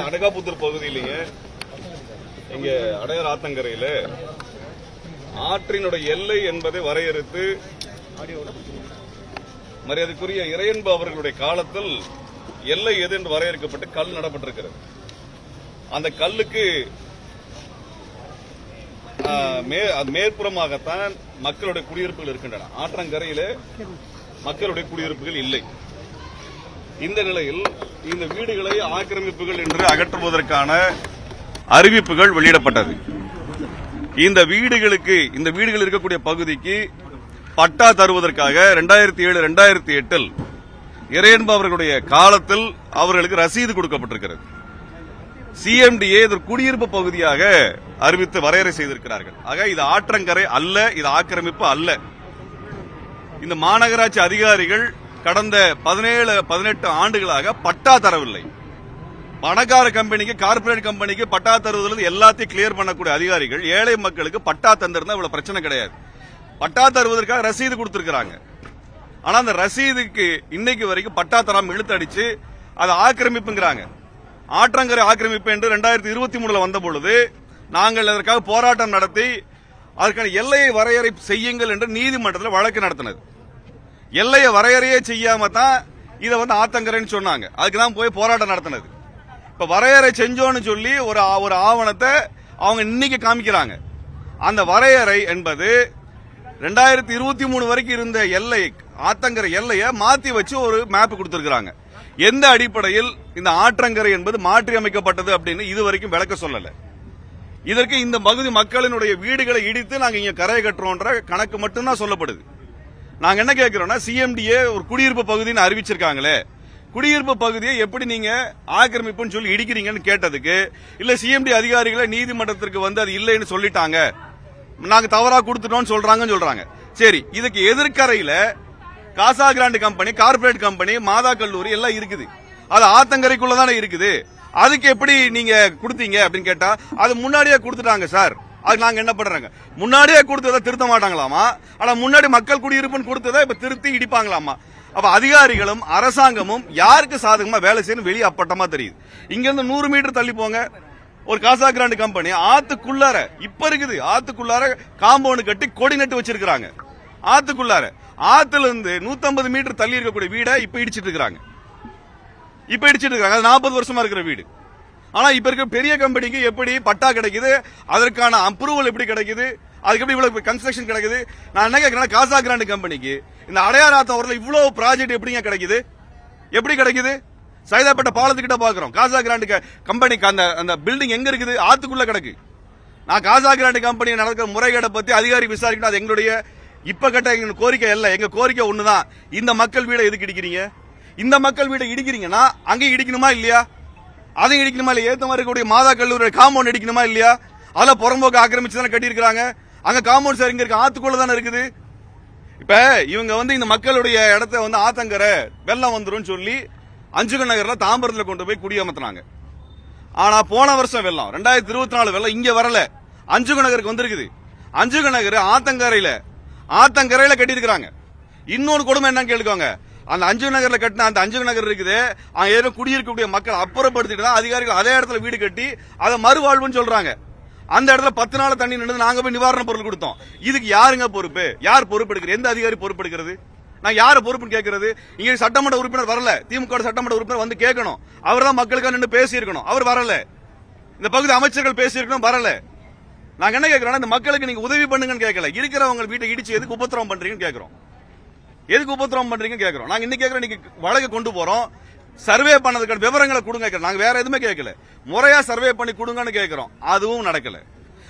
அனகாபுத்தூர் பகுதியிலேயே இங்க அடையார் ஆத்தங்கரையில ஆற்றினுடைய எல்லை என்பதை வரையறுத்து மரியாதைக்குரிய இறையன்பு அவர்களுடைய காலத்தில் எல்லை எது என்று வரையறுக்கப்பட்டு கல் நடப்பட்டிருக்கிறது. அந்த கல்லுக்கு மேற்புறமாகத்தான் மக்களுடைய குடியிருப்புகள் இருக்கின்றன. ஆற்றங்கரையில மக்களுடைய குடியிருப்புகள் இல்லை. இந்த நிலையில் இந்த வீடுகளை ஆக்கிரமிப்புகள் என்று அகற்றுவதற்கான அறிவிப்புகள் வெளியிடப்பட்டது. இந்த வீடுகள் இருக்கக்கூடிய பகுதிக்கு பட்டா தருவதற்காக 2007, 2008 இறையன்பு அவர்களுடைய காலத்தில் அவர்களுக்கு ரசீது கொடுக்கப்பட்டிருக்கிறது. சிஎம்டிஏ குடியிருப்பு பகுதியாக அறிவித்து வரையறை செய்திருக்கிறார்கள். ஆக இது ஆற்றங்கரை அல்ல, இது ஆக்கிரமிப்பு அல்ல. இந்த மாநகராட்சி அதிகாரிகள் கடந்த 17-18 ஆண்டுகளாக பட்டா தரவில்லை. பணக்கார கம்பெனிக்கு, கார்பரேட் கம்பெனிக்கு பட்டா தருவதில் எல்லாத்தையும் கிளியர் பண்ணக்கூடிய அதிகாரிகள் ஏழை மக்களுக்கு பட்டா தந்திருந்தா இவ்வளவு பிரச்சனை கிடையாது. பட்டா தருவதற்காக ரசீது கொடுத்திருக்கிறாங்க. ஆனா அந்த ரசீதுக்கு இன்னைக்கு வரைக்கும் பட்டா தராம இழுத்து அடிச்சு அது ஆக்கிரமிப்புங்கிறாங்க. ஆற்றங்கரை ஆக்கிரமிப்பு என்று 2023 வந்த பொழுது நாங்கள் அதற்காக போராட்டம் நடத்தி அதற்கான எல்லையை வரையறை செய்யுங்கள் என்று நீதிமன்றத்தில் வழக்கு நடத்தினது. எல்லையை வரையறையே செய்யாம தான் இதை ஆத்தங்கரைன்னு சொன்னாங்க. அதுக்குதான் போய் போராட்டம் நடத்தினது. இப்ப வரையறை செஞ்சோன்னு சொல்லி ஒரு ஆவணத்தை அவங்க இன்னைக்கு காமிக்கிறாங்க. அந்த வரையறை என்பது 2023 வரைக்கும் இருந்த எல்லை, ஆத்தங்கரை எல்லையை மாத்தி வச்சு ஒரு மேப் கொடுத்திருக்காங்க. எந்த அடிப்படையில் இந்த ஆற்றங்கரை என்பது மாற்றி அமைக்கப்பட்டது அப்படின்னு இதுவரைக்கும் விளக்க சொல்லல. இதற்கு இந்த பகுதி மக்களினுடைய வீடுகளை இடித்து நாங்க இங்க கரையை கட்டுறோன்ற கணக்கு மட்டும்தான் சொல்லப்படுது. நாங்க என்ன கேட்கிறோம்னா, சிஎம்டிஏ ஒரு குடியிருப்பு பகுதின்னு அறிவிச்சிருக்காங்களே, குடியிருப்பு பகுதியை எப்படி நீங்க ஆக்கிரமிப்புன்னு சொல்லி இடிக்கிறீங்கன்னு கேட்டதுக்கு, இல்ல சிஎம்டி அதிகாரிகளை நீதிமன்றத்திற்கு அது இல்லைன்னு சொல்லிட்டாங்க, நாங்க தவறா கொடுத்துட்டோம்னு சொல்றாங்க. சரி, இதுக்கு எதிர்கரையில காசா கிராண்ட் கம்பெனி, கார்பரேட் கம்பெனி, மாதா கல்லூரி எல்லாம் இருக்குது. அது ஆத்தங்கரைக்குள்ளதானே இருக்குது. அதுக்கு எப்படி நீங்க கொடுத்தீங்க அப்படின்னு கேட்டா, அது முன்னாடியே கொடுத்துட்டாங்க சார். அது நாங்க என்ன பண்றாங்க, முன்னாடியே கொடுத்ததை திருத்த மாட்டாங்களாமா. ஆனா முன்னாடி மக்கள் குடியிருப்புன்னு கொடுத்ததை இப்ப திருத்தி இடிப்பாங்களாமா. அப்ப அதிகாரிகளும் அரசாங்கமும் யாருக்கு சாதகமா வேலை செய்யணும் வெளியே அப்பட்டமா தெரியுது. இங்க இருந்து 100 மீட்டர் தள்ளி போங்க, ஒரு காசா கிராண்ட் கம்பெனி ஆத்துக்குள்ளார இப்ப இருக்குது. ஆத்துக்குள்ளார காம்பவுண்ட் கட்டி கொடி நட்டு வச்சிருக்காங்க. ஆத்துக்குள்ளார ஆத்துல இருந்து 150 மீட்டர் தள்ளி இருக்கக்கூடிய வீடை இப்ப இடிச்சிட்டு இருக்காங்க. அது 40 வருஷமா இருக்கிற வீடு. ஆனா இப்ப இருக்க பெரிய கம்பெனிக்கு எப்படி பட்டா கிடைக்குது, அதற்கான அப்ரூவல் எப்படி கிடைக்குது, அதுக்கு எப்படி இவ்வளவு கன்ஸ்ட்ரக்ஷன் கிடைக்குது? நான் என்ன கேட்கிறேன், காசா கிராண்ட் கம்பெனிக்கு இந்த அடையார் ஆத்தம் இவ்வளவு ப்ராஜெக்ட் எப்படிங்க கிடைக்குது? எப்படி கிடைக்குது? சைதாப்பேட்டை பாலத்துக்கிட்ட பாக்குறோம். காசா கிராண்ட் கம்பெனிக்கு அந்த பில்டிங் எங்க இருக்குது? ஆத்துக்குள்ள கிடக்கு. நான் காசா கிராண்ட் கம்பெனி நடக்கிற முறைகேடை பத்தி அதிகாரி விசாரிக்கணும். அது எங்களுடைய இப்ப கட்ட எங்க கோரிக்கை இல்ல. எங்க கோரிக்கை ஒண்ணுதான், இந்த மக்கள் வீடை எதுக்கு இடிக்கிறீங்க? இந்த மக்கள் வீடை இடிக்கிறீங்கன்னா அங்கே இடிக்கணுமா இல்லையா? அதையும் இடிக்கணுமா இல்லையா? ஏத்த மாதிரி இருக்கக்கூடிய மாதா கல்லூரி காம்பவுண்ட் இடிக்கணுமா இல்லையா? அதுல புறம்போக்கு ஆக்கிரமிச்சு தானே கட்டி இருக்காங்க. அங்க காம்பவுண்ட் சார் இங்க இருக்கு, ஆத்துக்குள்ள தானே இருக்குது. இப்ப இவங்க இந்த மக்களுடைய இடத்த ஆத்தங்கரை வெள்ளம் வந்துரும் சொல்லி அஞ்சுக நகர்ல தாம்பரத்துல கொண்டு போய் குடியமர்த்தினாங்க. ஆனா போன வருஷம் வெள்ளம் 2024 வெள்ளம் இங்க வரல, அஞ்சுக நகருக்கு வந்திருக்குது. அஞ்சுக நகர் ஆத்தங்கரையில கட்டி இருக்காங்க. இன்னொரு கொடுமை என்னன்னு கேளுக்கோங்க, அந்த அஞ்சுக நகர்ல கட்டின அந்த அஞ்சுக நகர் இருக்குது, அங்க ஏதோ குடியிருக்கக்கூடிய மக்கள் அப்புறப்படுத்திட்டு தான் அதிகாரிகள் அதே இடத்துல வீடு கட்டி அதை மறுவாழ்வுன்னு சொல்றாங்க. அந்த இடத்துல 10 நாள் தண்ணி நின்று நாங்க போய் நிவாரண பொருள் கொடுத்தோம். இதுக்கு யாருங்க பொறுப்பு? யார் பொறுப்பு எடுக்கிறது? எந்த அதிகாரி பொறுப்பு எடுக்கிறது? நான் யார பொறுப்புன்னு கேட்கறது? இங்க சட்டமன்ற உறுப்பினர் வரல, திமுக சட்டமன்ற உறுப்பினர் வந்து கேட்கணும். அவர் தான் மக்களுக்காக நின்று பேசி இருக்கணும். அவர் வரல. இந்த பகுதி அமைச்சர்கள் பேசி இருக்கணும், வரல. நாங்க என்ன கேட்கிறோம், இந்த மக்களுக்கு நீங்க உதவி பண்ணுங்கன்னு கேட்கல, இருக்கிறவங்க வீட்டை இடிச்சு எதுக்கு உபத்திரவம் பண்றீங்கன்னு கேட்கிறோம். எதுக்கு உபத்திரவம் பண்றீங்கன்னு கேட்கிறோம். நாங்க இன்னைக்கு கேட்கிறோம், நீங்க வழக்கு கொண்டு போறோம், சர்வே பண்ணதுக்கு விவரங்களை கொடுங்க. நாங்க வேற எதுவுமே கேட்கல, முறையா சர்வே பண்ணி கொடுங்கன்னு கேட்கிறோம். அதுவும் நடக்கல.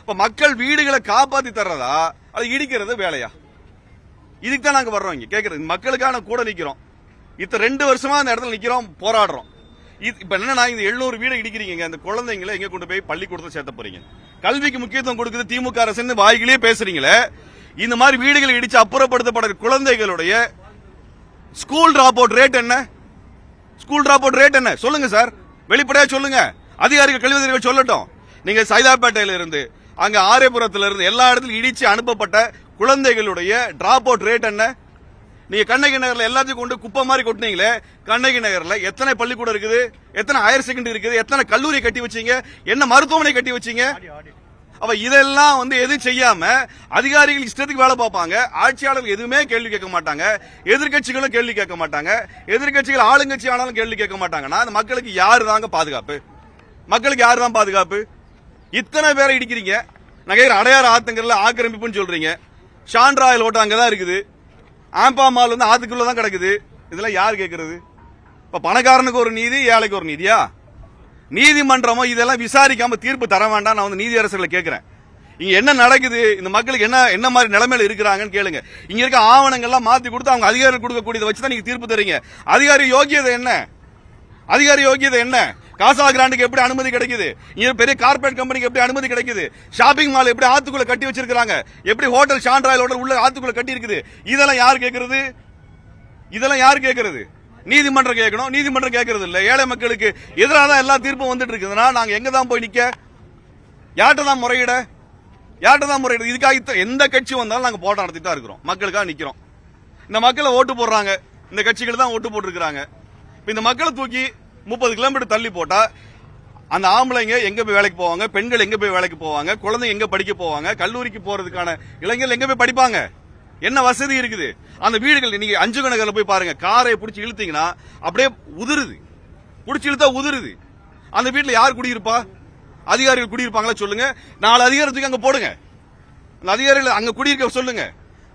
இப்ப மக்கள் வீடுகளை காப்பாத்தி தர்றதா அது இடிக்கிறது வேலையா? இதுக்கு தான் நாங்க வர்றோம். இங்க கேட்கறது மக்களுக்கான கூட நிக்கிறோம். 2 வருஷமா அந்த இடத்துல நிக்கிறோம், போராடுறோம். இப்ப என்னன்னா, இந்த 700 வீடு இடிக்கிறீங்க, அந்த குழந்தைங்களை எங்க கொண்டு போய் பள்ளிக்கூடத்தை சேர்த்த போறீங்க? கல்விக்கு முக்கியத்துவம் கொடுக்குது திமுக அரசு வாய்களே பேசுறீங்களே. இந்த மாதிரி வீடுகளை இடிச்சு அப்புறப்படுத்தப்படுற குழந்தைகளுடைய ஸ்கூல் டிராப் அவுட் ரேட் என்ன? சொல்லுங்க சார், வெளிப்படையா சொல்லுங்க. அதிகாரிகள், கல்வி அதிகாரிகள் சொல்லட்டும். நீங்க சைதாப்பேட்டையில இருந்து, அங்க ஆரேபுரத்துல இருந்து எல்லா இடத்துலயும் இடிச்சு அனுப்பப்பட்ட குழந்தைகளுடைய டிராப் அவுட் ரேட் என்ன? நீங்க கண்ணகி நகர்ல எல்லாத்தையும் கொண்டு குப்பை மாதிரி கொட்டினீங்களே, கண்ணகி நகர்ல எத்தனை பள்ளிக்கூடம் இருக்குது, எத்தனை ஹையர் செகண்டரி இருக்குது, எத்தனை கல்லூரி கட்டி வச்சீங்க, என்ன மருத்துவமனை கட்டி வச்சீங்க? அப்ப இதெல்லாம் எதுவும் செய்யாம அதிகாரிகள் இஷ்டத்துக்கு வேலை பார்ப்பாங்க. ஆட்சியாளர்கள் எதுவுமே கேள்வி கேட்க மாட்டாங்க, எதிர்கட்சிகளும் கேள்வி கேட்க மாட்டாங்க, எதிர்கட்சிகள் ஆளுங்கட்சி ஆனாலும் கேள்வி கேட்க மாட்டாங்கன்னா அந்த மக்களுக்கு யாரு தாங்க பாதுகாப்பு? மக்களுக்கு யாரு தான் பாதுகாப்பு? இத்தனை பேரை இடிக்கிறீங்க. நகையர் அடையாறு ஆத்தங்கர்ல ஆக்கிரமிப்புன்னு சொல்றீங்க. ஷான்ராயல் ஓட்டம் அங்கதான் இருக்குது. ஆம்பா மால் ஆத்துக்குள்ளதான் கிடக்குது. இதெல்லாம் யார் கேட்கறது? இப்ப பணக்காரனுக்கு ஒரு நீதி, ஏழைக்கு ஒரு நீதியா? நீதிமன்றமோ இதெல்லாம் விசாரிக்காம தீர்ப்பு தர வேண்டாம். நான் நீதியரசர்களை கேட்கிறேன், இங்க என்ன நடக்குது, இந்த மக்களுக்கு என்ன மாதிரி நிலைமையில இருக்கிறாங்கன்னு கேளுங்க. இங்க இருக்க ஆவணங்கள்லாம் மாத்தி கொடுத்து அவங்க அதிகாரிகள் கொடுக்கக்கூடியதை வச்சுதான் நீங்க தீர்ப்பு தரீங்க. அதிகாரி யோகியதை என்ன? அதிகாரி யோகியதை என்ன? காசா கிராண்டுக்கு எப்படி அனுமதி கிடைக்குது? இங்க பெரிய கார்பரேட் கம்பெனிக்கு எப்படி அனுமதி கிடைக்குது? ஷாப்பிங் மால் எப்படி ஆத்துக்குள்ள கட்டி வச்சிருக்காங்க? எப்படி ஹோட்டல் ஷான்ராயல் ஹோட்டல் உள்ள ஆத்துக்குள்ள கட்டி இருக்குது? இதெல்லாம் யார் கேட்கறது? இதெல்லாம் யார் கேட்கறது? நீதிமன்றம் கேட்கணும். நீதிமன்றம் கேட்கறது இல்ல. ஏழை மக்களுக்கு எதிராக தான் எல்லா தீர்ப்பும் வந்துட்டு இருக்குதுன்னா நாங்க எங்க தான் போய் நிக்க? யார்கிட்ட தான் முறையிட? யார்கிட்ட தான் முறையிட? இதுக்காக எந்த கட்சி வந்தாலும் நாங்க போராட்டம் நடத்திட்டு தான் இருக்கிறோம். மக்களுக்காக நிக்கிறோம். இந்த மக்களை ஓட்டு போடுறாங்க, இந்த கட்சிகள் தான் ஓட்டு போட்டுருக்காங்க. இந்த மக்களை தூக்கி 30 கிலோமீட்டர் தள்ளி போட்டா அந்த ஆம்பளைங்க எங்க போய் வேலைக்கு போவாங்க, பெண்கள் எங்க போய் வேலைக்கு போவாங்க, குழந்தைங்க எங்க படிக்க போவாங்க, கல்லூரிக்கு போறதுக்கான இளைஞர்கள் எங்க போய் படிப்பாங்க? என்ன வசதி இருக்குது? அந்த வீடுகள் நீங்க அஞ்சுக நகர்ல போய் பாருங்க, காரை பிடிச்சி இழுத்தீங்கன்னா அப்படியே உதிருது, பிடிச்சி இழுத்தா உதிருது. அந்த வீட்டுல யார் குடியிருப்பா? அதிகாரிகள் குடியிருப்பாங்களா சொல்லுங்க. 4 அதிகாரத்துக்கு அங்க போடுங்க, அந்த அதிகாரிகள் அங்க குடியிருக்க சொல்லுங்க.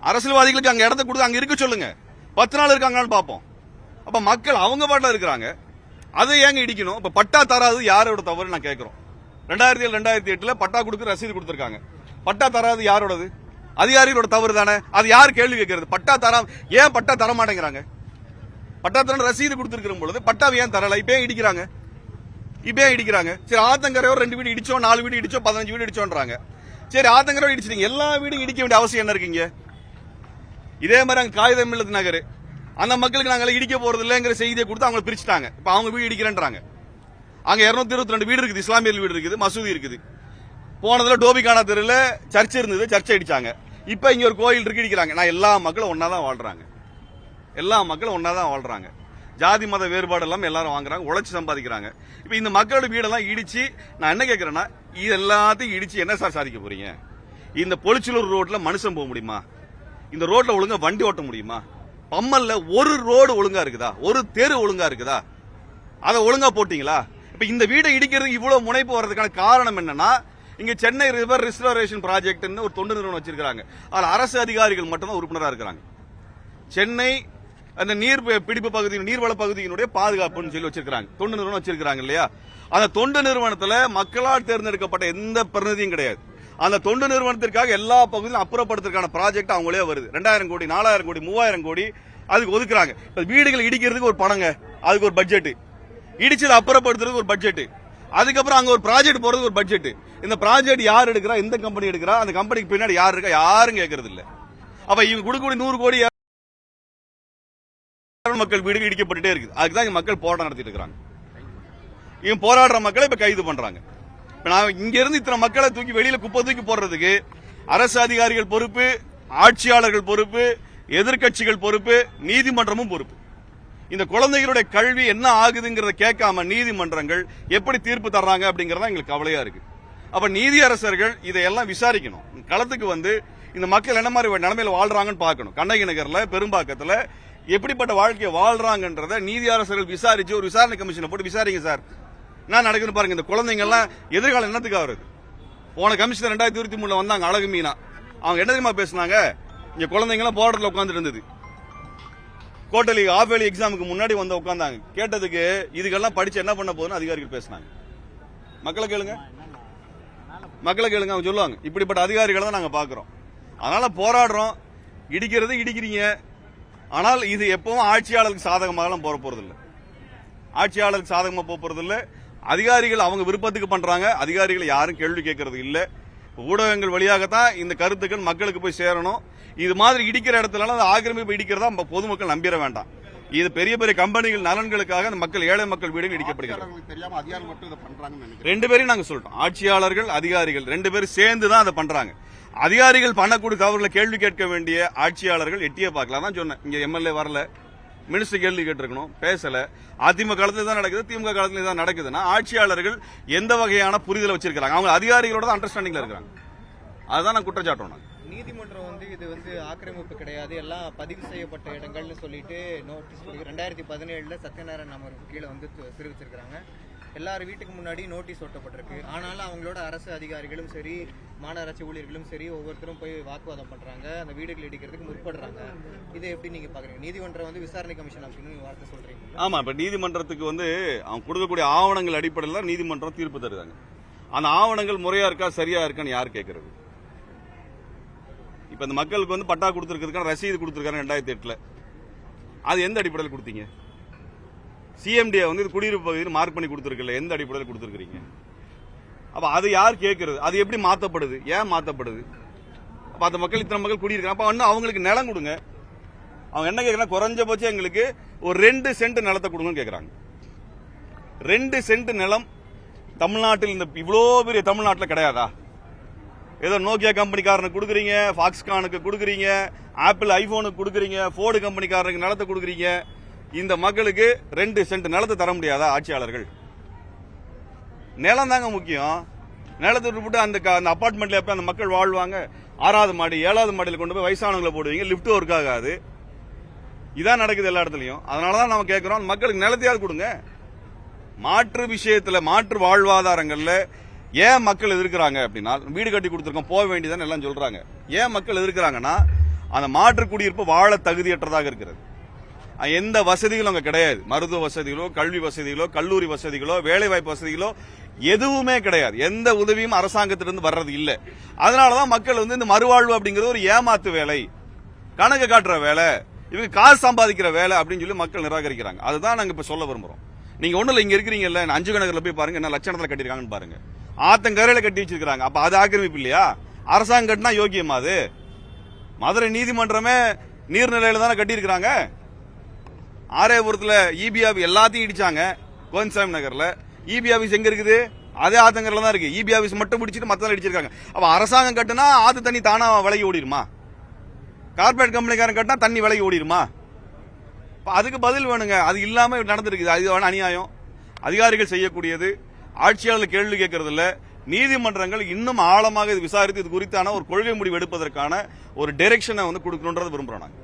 அரசியல்வாதிகளுக்கு அங்க இடத்த கொடுத்து அங்க இருக்க சொல்லுங்க. 10 நாள் இருக்காங்கன்னு பாப்போம். அப்ப மக்கள் அவங்க பாட்டுல இருக்கிறாங்க, அதை ஏங்க இடிக்கணும்? இப்ப பட்டா தராது யாரோட தவறு நான் கேட்கிறோம். 2007 2008 பட்டா கொடுக்க ரசீது கொடுத்திருக்காங்க. பட்டா தராது யாரோடது? அதிகாரிகளோட தவறு தானே. அது யார் கேள்வி கேட்கறது? பட்டா தராம ஏன் பட்டா தர மாட்டேங்கிறாங்க? பட்டா தர ரசீது கொடுத்திருக்கிற பொழுது பட்டாவை ஏன் தரல? இப்ப ஏன் இடிக்கிறாங்க? இப்ப ஏன் இடிக்கிறாங்க? சரி, ஆத்தங்கரையோ 2 வீடு இடிச்சோம், 4 வீடு இடிச்சோம், 15 வீடு இடிச்சோன்றாங்க. சரி, ஆத்தங்கரையோ இடிச்சிட்டீங்க, எல்லா வீடும் இடிக்க வேண்டிய அவசியம் என்ன இருக்கீங்க? இதே மாதிரி அங்க காகிதம் இல்லது நகர், அந்த மக்களுக்கு நாங்க இடிக்க போறது இல்லைங்கிற செய்தியை கொடுத்து அவங்க பிரிச்சுட்டாங்க. இப்ப அவங்க வீடு இடிக்கிறேன்றாங்க. அங்க 222 வீடு இருக்குது, இஸ்லாமியர் வீடு இருக்குது, மசூதி இருக்குது. போனதுல டோபிகானா தெருல சர்ச் இருந்தது, சர்ச்சை அடிச்சாங்க. இப்ப இங்க ஒரு கோயில் இருக்கு, இடிக்கிறாங்க. நான் எல்லா மக்களும் ஒன்னாதான் வாழ்றாங்க, எல்லா மக்களும் ஒன்னாதான் வாழ்றாங்க. ஜாதி மத வேறுபாடு எல்லாம் எல்லாரும் வாங்குறாங்க, உழைச்சு சம்பாதிக்கிறாங்க. இப்ப இந்த மக்களோட வீடெல்லாம் இடிச்சு நான் என்ன கேட்கிறேன்னா, இது எல்லாத்தையும் இடிச்சு என்ன சார் சாதிக்க போறீங்க? இந்த பொலிச்சலூர் ரோட்ல மனுஷன் போக முடியுமா? இந்த ரோட்ல ஒழுங்கா வண்டி ஓட்ட முடியுமா? பம்மல்ல ஒரு ரோடு ஒழுங்கா இருக்குதா? ஒரு தெரு ஒழுங்கா இருக்குதா? அதை ஒழுங்கா போட்டீங்களா? இப்ப இந்த வீடை இடிக்கிறதுக்கு இவ்வளவு முனைப்பு வர்றதுக்கான காரணம் என்னன்னா, இங்க சென்னை ரிவர் ரெஸ்டோரேஷன் ப்ராஜெக்ட் ஒரு தொண்டு நிறுவனம் வச்சிருக்காங்க. அதுல அரசு அதிகாரிகள் மட்டும்தான் உறுப்பினராக இருக்கிறாங்க. சென்னை அந்த நீர் பிடிப்பு பகுதி, நீர்வள பகுதியினுடைய பாதுகாப்புன்னு சொல்லி வச்சிருக்காங்க, தொண்டு நிறுவனம் வச்சிருக்காங்க இல்லையா? அந்த தொண்டு நிறுவனத்துல மக்களால் தேர்ந்தெடுக்கப்பட்ட எந்த பிரதிநிதியும் கிடையாது. அந்த தொண்டு நிறுவனத்திற்காக எல்லா பகுதியும் அப்புறப்படுத்துறதுக்கான ப்ராஜெக்ட் அவங்களே வருது. 2000 கோடி, 4000 கோடி, 3000 கோடி அதுக்கு ஒதுக்குறாங்க. வீடுகள் இடிக்கிறதுக்கு ஒரு பணங்க, அதுக்கு ஒரு பட்ஜெட், இடிச்சது அப்புறப்படுத்துறதுக்கு ஒரு பட்ஜெட், அதுக்கப்புறம் அங்க ஒரு ப்ராஜெக்ட் போறதுக்கு ஒரு பட்ஜெட். இந்த ப்ராஜெக்ட் யார் எடுக்கிறா, எந்த கம்பெனி எடுக்கிறா, அந்த கம்பெனிக்கு பின்னாடி யார் இருக்கா, யாரும் கேட்கறது இல்ல. அப்ப இவங்க கொடுக்கக்கூடிய 100 கோடி மக்கள் வீடுகள் இடிக்கப்பட்டுட்டே இருக்குது. அதுக்குதான் மக்கள் போராட்டம் நடத்திட்டு இருக்காங்க. இவங்க போராடுற மக்களை இப்ப கைது பண்றாங்க. நான் இங்க இருந்து இத்தனை மக்களை தூக்கி வெளியில குப்பை தூக்கி போடுறதுக்கு அரசு அதிகாரிகள் பொறுப்பு, ஆட்சியாளர்கள் பொறுப்பு, எதிர்கட்சிகள் பொறுப்பு, நீதிமன்றமும் பொறுப்பு. இந்த குழந்தைகளுடைய கல்வி என்ன ஆகுதுங்கிறத கேட்காம நீதிமன்றங்கள் எப்படி தீர்ப்பு தர்றாங்க அப்படிங்கறத எங்களுக்கு கவலையா இருக்கு. அப்ப நீதியரசர்கள் இதையெல்லாம் விசாரிக்கணும். களத்துக்கு இந்த மக்கள் என்ன மாதிரி நிலைமையில வாழ்றாங்கன்னு பார்க்கணும். கண்ணகி நகர்ல, பெரும்பாக்கத்துல எப்படிப்பட்ட வாழ்க்கையை வாழ்றாங்கன்றத நீதியரசர்கள் விசாரிச்சு ஒரு விசாரணை கமிஷனை போட்டு விசாரிங்க சார். என்ன நடக்குன்னு பாருங்க. இந்த குழந்தைங்க எல்லாம் எதிர்காலம் என்னத்துக்காக வருது? போன கமிஷனர் 2023 வந்தாங்க, அழகு மீனா. அவங்க என்ன தெரியுமா பேசினாங்க? இங்க குழந்தைங்க எல்லாம் போராட்டத்தில் உட்கார்ந்து இருந்தது. கோட்டலி ஆஃப் எக்ஸாமுக்கு முன்னாடி வந்து உட்கார்ந்தாங்க. கேட்டதுக்கு இதுக்கெல்லாம் படிச்சு என்ன பண்ண போகுதுன்னு அதிகாரிகள் பேசினாங்க. மக்களை கேளுங்க, மக்களை கேளுங்க, அவங்க சொல்லுவாங்க. இப்படிப்பட்ட அதிகாரிகளை தான் நாங்க பாக்குறோம். அதனால போராடுறோம். இடிக்கிறது இடிக்கிறீங்க, ஆனால் இது எப்பவும் ஆட்சியாளருக்கு சாதகமாக போற போறதில்லை. ஆட்சியாளருக்கு சாதகமா போறதில்லை. அதிகாரிகள் அவங்க விருப்பத்துக்கு பண்றாங்க. அதிகாரிகள் யாரும் கேள்வி கேட்கறது இல்ல. ஊடகங்கள் வழியாகத்தான் இந்த கருத்துக்கள் மக்களுக்கு போய் சேரணும். இது மாதிரி இடிக்கிற இடத்துல ஆக்கிரமிப்பு இடிக்கிறதா பொதுமக்கள் நம்பிட வேண்டாம். இது பெரிய பெரிய கம்பெனிகள் நலன்களுக்காக அந்த மக்கள் ஏழை மக்கள் வீடுகள் இடிக்கப்படுகிறது. தெரியாம அதிகாரம் மட்டும் இதை பண்றாங்கன்னு ரெண்டு பேரையும் நாங்க சொல்றோம். ஆட்சியாளர்கள் அதிகாரிகள் ரெண்டு பேரும் சேர்ந்து தான் அதை பண்றாங்க. அதிகாரிகள் பண்ணக்கூடிய தவறுகளை கேள்வி கேட்க வேண்டிய ஆட்சியாளர்கள் எட்டியே பார்க்கலாம் தான் சொன்னேன். இங்க எம்எல்ஏ வரல, மினிஸ்டர் கேள்வி கேட்டிருக்கணும், பேசல. அதிமுக காலத்துல தான் நடக்குது, திமுக காலத்துல தான் நடக்குதுன்னா ஆட்சியாளர்கள் எந்த வகையான புரிதலை வச்சிருக்காங்க? அவங்க அதிகாரிகளோட தான் அண்டர்ஸ்டாண்டிங்ல இருக்காங்க. அதுதான் நான் குற்றச்சாட்டோம். நீதிமன்றம் இது ஆக்கிரமிப்பு கிடையாது, எல்லாம் பதிவு செய்யப்பட்ட இடங்கள்னு சொல்லிட்டு நோட்டீஸ் 2017 சத்யநாராயண அமர்வுக்கு கீழே தெரிவிச்சிருக்காங்க. எல்லாரும் வீட்டுக்கு முன்னாடி நோட்டீஸ் ஒட்டப்பட்டிருக்கு. ஆனாலும் அவங்களோட அரசு அதிகாரிகளும் சரி, மாநகராட்சி ஊழியர்களும் சரி, ஒவ்வொருத்தரும் போய் வாக்குவாதம் பண்றாங்க, அந்த வீடுகள் இடிக்கிறதுக்கு முற்படுறாங்க. இதை எப்படி நீங்க பாக்குறீங்க? நீதிமன்றம் விசாரணை கமிஷன் அப்படின்னு வார்த்தை சொல்றீங்க. ஆமா, இப்ப நீதிமன்றத்துக்கு அவங்க கொடுக்கக்கூடிய ஆவணங்கள் அடிப்படையில் தான் நீதிமன்றம் தீர்ப்பு தருதாங்க. அந்த ஆவணங்கள் முறையா இருக்கா சரியா இருக்கான்னு யார் கேட்கறது? இப்ப இந்த மக்களுக்கு பட்டா கொடுத்திருக்கிறதுக்கான ரசீது கொடுத்திருக்காங்க 2008. அது எந்த அடிப்படையில் கொடுத்தீங்க? சிஎம்டியை இது குடியிருப்பு பகுதியில் மார்க் பண்ணி கொடுத்திருக்கல, எந்த அடிப்படையில் கொடுத்திருக்கீங்க? அப்ப அது யார் கேட்கறது? அது எப்படி மாத்தப்படுது? ஏன் மாத்தப்படுது? அப்ப அந்த மக்கள் இத்தனை மக்கள் குடியிருக்காங்க, அப்ப அவங்களுக்கு நிலம் கொடுங்க. அவங்க என்ன கேட்கறாங்க? குறைஞ்சபட்சம் எங்களுக்கு ஒரு 2 சென்ட் நிலத்தை கொடுங்கன்னு கேட்கறாங்க. 2 சென்ட் நிலம் தமிழ்நாட்டில் இவ்வளோ பெரிய தமிழ்நாட்டில் கிடையாதா? ஏதோ நோக்கியா கம்பெனிக்காரனுக்கு கொடுக்குறீங்க, பாக்ஸ்கானுக்கு கொடுக்குறீங்க, ஆப்பிள் ஐபோனுக்கு கொடுக்குறீங்க, போர்டு கம்பெனிக்காரனுக்கு நிலத்தை கொடுக்குறீங்க. இந்த மக்களுக்கு 2 சென்ட் நிலத்தை தர முடியாதா ஆட்சியாளர்கள்? நிலம் தாங்க முக்கியம். நிலத்தை விட்டு அந்த அபார்ட்மெண்ட்ல எப்ப அந்த மக்கள் வாழ்வாங்க? 6வது மாடி 7வது மாடியில் கொண்டு போய் வயசானவங்களை போடுவீங்க, லிப்ட் ஒர்க் ஆகாது. இதான் நடக்குது எல்லா இடத்துலயும். அதனாலதான் நம்ம கேட்கிறோம், மக்களுக்கு நிலத்தையாவது கொடுங்க. மாற்று விஷயத்துல, மாற்று வாழ்வாதாரங்கள்ல ஏன் மக்கள் எதிர்க்கிறாங்க அப்படின்னா, வீடு கட்டி கொடுத்துருக்கோம் போக வேண்டியதான் எல்லாம் சொல்றாங்க. ஏன் மக்கள் எதிர்க்கிறாங்கன்னா, அந்த மாற்று குடியிருப்பு வாழ தகுதியற்றதாக இருக்கிறது. எந்த வசதிகளும் அங்க கிடையாது. மருத்துவ வசதிகளோ, கல்வி வசதிகளோ, கல்லூரி வசதிகளோ, வேலைவாய்ப்பு வசதிகளோ எதுவுமே கிடையாது. எந்த உதவியும் அரசாங்கத்திலிருந்து வர்றது இல்லை. அதனாலதான் மக்கள் இந்த மறுவாழ்வு அப்படிங்கிறது ஒரு ஏமாத்து வேலை, கணக்கு காட்டுற வேலை, இவங்க காசு சம்பாதிக்கிற வேலை அப்படின்னு சொல்லி மக்கள் நிராகரிக்கிறாங்க. அதுதான் நாங்க இப்ப சொல்ல விரும்புறோம். நீங்க ஒண்ணு இல்ல, இங்க இருக்கிறீங்கல்ல, 5 கணக்குல போய் பாருங்க, என்ன லட்சணத்துல கட்டிருக்காங்கன்னு பாருங்க. ஆத்தங்கரையில கட்டி வச்சிருக்காங்க. அப்ப அது ஆக்கிரமிப்பு இல்லையா? அரசாங்கம் கட்டினா யோகியமா? அது மதுரை நீதிமன்றமே நீர்நிலையில தானே கட்டி இருக்காங்க. ஆரேபுரத்துல இபி ஆபீஸ் எல்லாத்தையும் இடிச்சாங்க. கோவிந்தசாமி நகர்ல இபி ஆபீஸ் எங்க இருக்குது? அதே ஆத்தங்கரையில தான் இருக்கு. இபி ஆபீஸ் மட்டும் பிடிச்சிட்டு மத்தெல்லாம் இடிச்சிருக்காங்க. அப்ப அரசாங்கம் கட்டுனா ஆத்து தண்ணி தானா விலகி ஓடிடுமா? கார்பரேட் கம்பெனிக்காரன் கட்டினா தண்ணி விலகி ஓடிடுமா? அதுக்கு பதில் வேணுங்க. அது இல்லாம நடந்திருக்குது. அது அநியாயம். அதிகாரிகள் செய்யக்கூடியது. ஆட்சியாளர்கள் கேள்வி கேட்கறது இல்ல. நீதிமன்றங்கள் இன்னும் ஆழமாக இது விசாரித்து இது குறித்தான ஒரு கொள்கை முடிவு எடுப்பதற்கான ஒரு டைரக்ஷனை கொடுக்கணும்ன்றது விரும்புறோம் நாங்க.